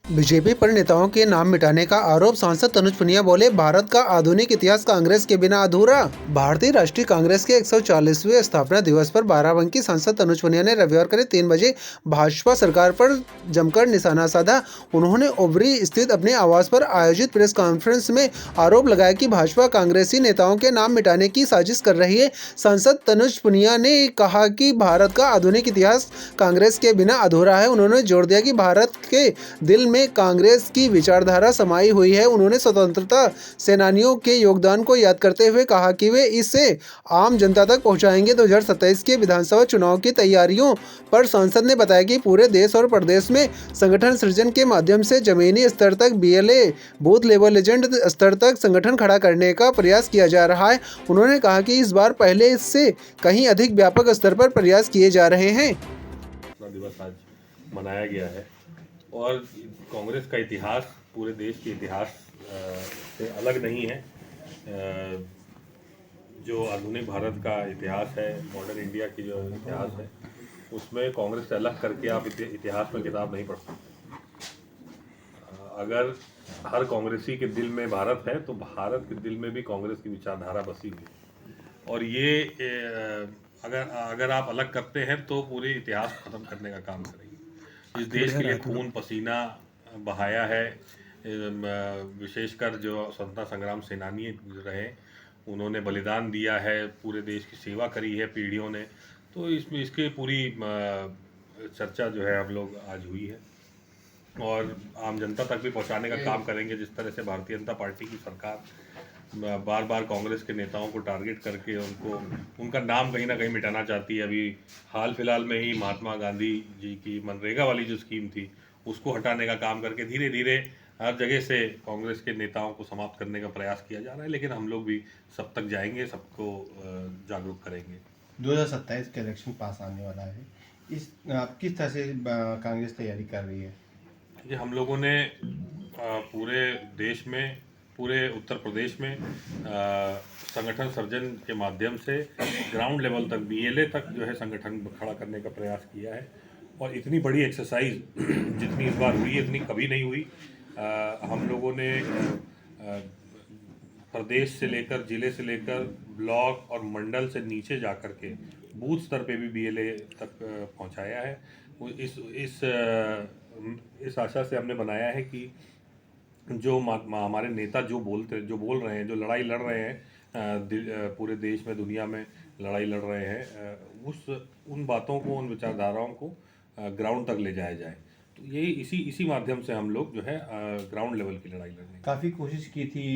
BJP पर नेताओं के नाम मिटाने का आरोप। सांसद तनुज पुनिया बोले, भारत का आधुनिक इतिहास कांग्रेस के बिना अधूरा। भारतीय राष्ट्रीय कांग्रेस के 140वें स्थापना दिवस पर बाराबंकी सांसद तनुज पुनिया ने रविवार करीब 3 बजे भाजपा सरकार पर जमकर निशाना साधा। उन्होंने ओबरी स्थित अपने आवास पर आयोजित प्रेस कॉन्फ्रेंस में आरोप लगाया कि भाजपा कांग्रेसी नेताओं के नाम मिटाने की साजिश कर रही है। सांसद तनुज पुनिया ने कहा कि भारत का आधुनिक इतिहास कांग्रेस के बिना अधूरा है। उन्होंने जोर दिया कि भारत के दिल में कांग्रेस की विचारधारा समाई हुई है। उन्होंने स्वतंत्रता सेनानियों के योगदान को याद करते हुए कहा कि वे इसे आम जनता तक पहुंचाएंगे। 2027 के विधानसभा चुनाव की तैयारियों पर सांसद ने बताया कि पूरे देश और प्रदेश में संगठन सृजन के माध्यम से जमीनी स्तर तक बीएलए बूथ लेवल एजेंट स्तर तक संगठन खड़ा करने का प्रयास किया जा रहा है। उन्होंने कहा कि इस बार पहले से कहीं अधिक व्यापक स्तर पर प्रयास किए जा रहे हैं। दिवस आज मनाया गया है और कांग्रेस का इतिहास पूरे देश के इतिहास से अलग नहीं है। जो आधुनिक भारत का इतिहास है, मॉडर्न इंडिया की जो इतिहास है, उसमें कांग्रेस से अलग करके आप इतिहास में किताब नहीं पढ़ सकते। अगर हर कांग्रेसी के दिल में भारत है तो भारत के दिल में भी कांग्रेस की विचारधारा बसी हुई है। और ये अगर आप अलग करते हैं तो पूरे इतिहास खत्म करने का काम करेंगे। इस देश के लिए खून पसीना बहाया है, विशेषकर जो स्वतंत्रता संग्राम सेनानी रहे, उन्होंने बलिदान दिया है, पूरे देश की सेवा करी है पीढ़ियों ने। तो इसमें इसकी पूरी चर्चा जो है हम लोग आज हुई है और आम जनता तक भी पहुंचाने का काम करेंगे। जिस तरह से भारतीय जनता पार्टी की सरकार बार बार कांग्रेस के नेताओं को टारगेट करके उनका नाम कहीं ना कहीं मिटाना चाहती है। अभी हाल फिलहाल में ही महात्मा गांधी जी की मनरेगा वाली जो स्कीम थी उसको हटाने का काम करके धीरे धीरे हर जगह से कांग्रेस के नेताओं को समाप्त करने का प्रयास किया जा रहा है। लेकिन हम लोग भी सब तक जाएंगे, सबको जागरूक करेंगे। 2027 का इलेक्शन पास आने वाला है, आप किस तरह से कांग्रेस तैयारी कर रही है? ये हम लोगों ने पूरे देश में, पूरे उत्तर प्रदेश में संगठन सर्जन के माध्यम से ग्राउंड लेवल तक बीएलए तक जो है संगठन खड़ा करने का प्रयास किया है। और इतनी बड़ी एक्सरसाइज जितनी इस बार हुई इतनी कभी नहीं हुई। हम लोगों ने प्रदेश से लेकर, जिले से लेकर, ब्लॉक और मंडल से नीचे जा कर के बूथ स्तर पे भी बीएलए तक पहुंचाया है। इस आशा से हमने बनाया है कि जो हमारे नेता जो बोल रहे हैं, जो लड़ाई लड़ रहे हैं, पूरे देश में, दुनिया में लड़ाई लड़ रहे हैं, उन बातों को, उन विचारधाराओं को ग्राउंड तक ले जाया जाए। तो यही इसी माध्यम से हम लोग जो है ग्राउंड लेवल की लड़ाई लड़ रहे हैं। काफ़ी कोशिश की थी